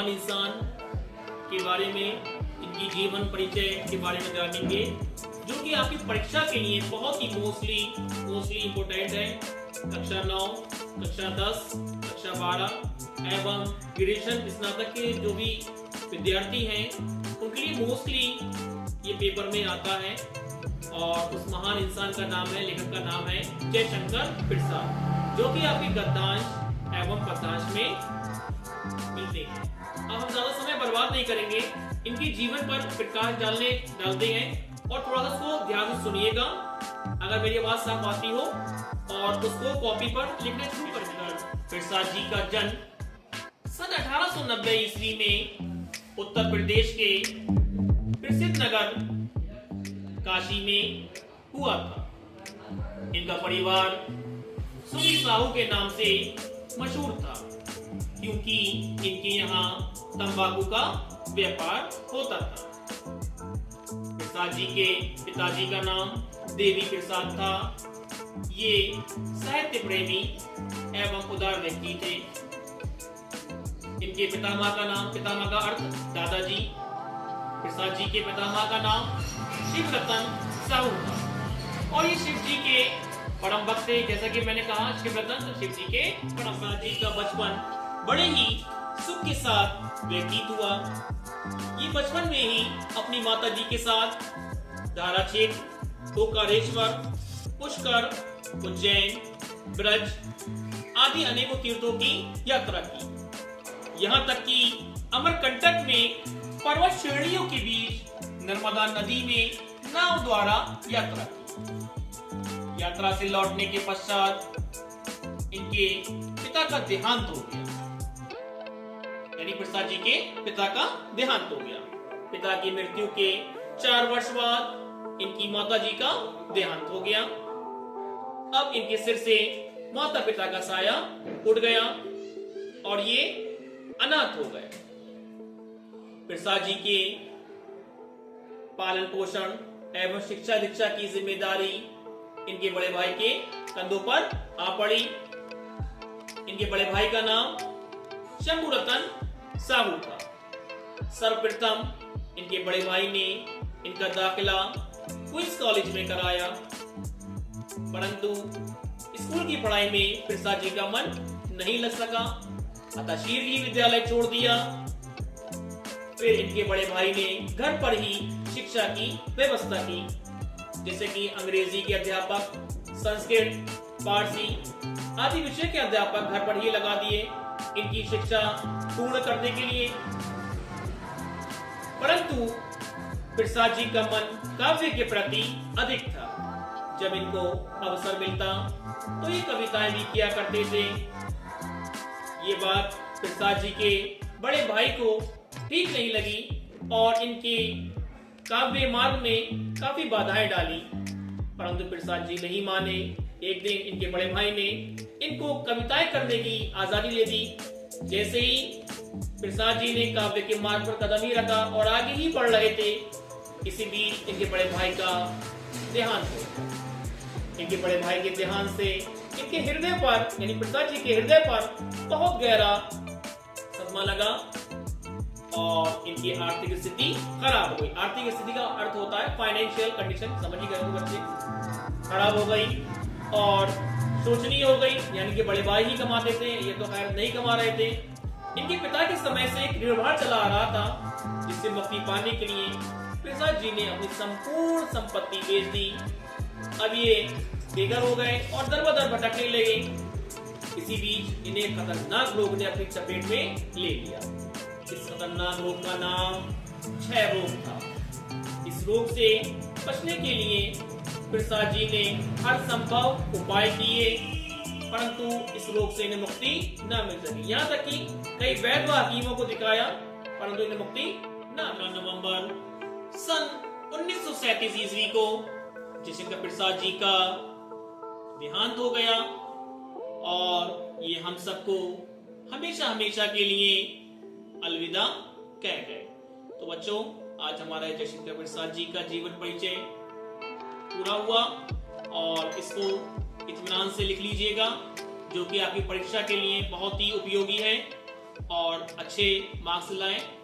महान इंसान के बारे में, इनकी जीवन परिचय के बारे में जानेंगे, जो कि आपकी परीक्षा के लिए बहुत ही मोस्टली इम्पोर्टेंट है। कक्षा 9, कक्षा 10, कक्षा 12 एवं ग्रेजुएशन स्नातक के जो भी विद्यार्थी हैं उनके लिए मोस्टली ये पेपर में आता है। और उस महान इंसान का नाम है, लेखक का नाम है जयशंकर प्रसाद, जो कि आपके गद्यांश एवं पद्यांश में मिलते हैं। अब हम ज्यादा समय बर्बाद नहीं करेंगे, इनके जीवन पर प्रकाश डालते हैं और थोड़ा सा उसको ध्यान से सुनिएगा। अगर मेरी आवाज साफ आती हो और उसको कॉपी पर लिखने शुरू कर देना। प्रसाद जी का जन्म सन 1890 ईस्वी में उत्तर प्रदेश के प्रसिद्ध नगर काशी में हुआ था। इनका परिवार सुखी साहू के नाम से मशहूर था, क्योंकि इनके यहाँ तंबाकू का व्यापार होता था। प्रसाद जी के पिताजी का नाम देवी प्रसाद था। ये साहित्य प्रेमी एवं उदार व्यक्ति थे। इनके पितामह का अर्थ दादाजी। प्रसाद जी के पितामह का नाम शिव रतन साहू था और ये शिव जी के परम भक्त थे। जैसा कि मैंने कहा, शिव रतन शिव जी के परम। प्रसाद जी का बचपन बड़े ही सुख के साथ व्यतीत हुआ। ये बचपन में ही अपनी माता जी के साथ धारा क्षेत्र, ओंकारेश्वर, पुष्कर, उज्जैन, ब्रज आदि अनेकों तीर्थों की यात्रा की। यहाँ तक कि अमरकंटक में पर्वत श्रेणियों के बीच नर्मदा नदी में नाव द्वारा यात्रा की। यात्रा से लौटने के पश्चात इनके पिता का देहांत हो गया, यानी प्रसाद जी के पिता का देहांत हो गया। पिता की मृत्यु के 4 वर्ष बाद इनकी माता जी का देहांत हो गया। अब इनके सिर से माता पिता का साया उड़ गया और ये अनाथ हो गए। प्रसाद जी के पालन पोषण एवं शिक्षा दीक्षा की जिम्मेदारी इनके बड़े भाई के कंधों पर आ पड़ी। इनके बड़े भाई का नाम शंभू रतन साहू था। सर्वप्रथम इनके बड़े भाई ने इनका दाखिला क्वींस कॉलेज में कराया, परंतु स्कूल की पढ़ाई में प्रसाद जी का मन नहीं लग सका, अतः शीघ्र विद्यालय छोड़ दिया। फिर इनके बड़े भाई ने घर पर ही शिक्षा की व्यवस्था की, जैसे कि अंग्रेजी के अध्यापक, संस्कृत, फारसी आदि विषय के अध्यापक घर पर ही लगा दिए इनकी शिक्षा पूर्ण करने के लिए। परंतु प्रसाद जी का मन काव्य के प्रति अधिक था। जब इनको अवसर मिलता तो ये कविताएं भी किया करते थे। ये बात प्रसाद जी के बड़े भाई को ठीक नहीं लगी और इनके काव्य मार्ग में काफी बाधाएं डाली, परंतु प्रसाद जी नहीं माने। एक दिन इनके बड़े भाई ने इनको कविताएं करने की आजादी दे दी। जैसे ही प्रसाद जी ने काव्य के मार्ग पर कदम ही रखा और आगे ही बढ़ रहे थे, इसी बीच इनके बड़े भाई का देहांत हो। इनके बड़े भाई के देहांत से इनके हृदय पर, यानी प्रसाद जी के हृदय पर बहुत गहरा सदमा लगा और इनकी आर्थिक स्थिति खराब हो गई। आर्थिक स्थिति का अर्थ होता है फाइनेंशियल कंडीशन, समझ ही गए बच्चे। खराब हो गई और शोचनीय हो गई, यानी कि बड़े भाई ही कमाते थे, ये तो खैर नहीं कमा रहे थे। इनके पिता के समय से एक निर्भर चला आ रहा था, जिससे मुक्ति पाने के लिए प्रसाद जी ने अपनी संपूर्ण संपत्ति बेच दी। अब ये बेघर हो गए और दर बदर भटकने लगे। इसी बीच इन्हें खतरनाक रोग ने अपनी चपेट में ले लिया। इस खतरनाक रोग का नाम क्षय रोग था। इस रोग से बचने के लिए प्रसाद जी ने हर संभव उपाय किए, परंतु इस रोग से इन्हें मुक्ति न मिल सकी। यहाँ तक कि कई वैद्य व हकीमों को दिखाया, परंतु इन्हें मुक्ति न मिला। नवंबर सन 1937 ईस्वी को जयशंकर प्रसाद जी का देहांत हो गया और ये हम सबको हमेशा हमेशा के लिए अलविदा कह गए। तो बच्चों, आज हमारा जयशंकर प्रसाद जी का जीवन परिचय पूरा हुआ और इसको इत्मीनान से लिख लीजिएगा, जो कि आपकी परीक्षा के लिए बहुत ही उपयोगी है और अच्छा अच्छे मार्क्स लाएं।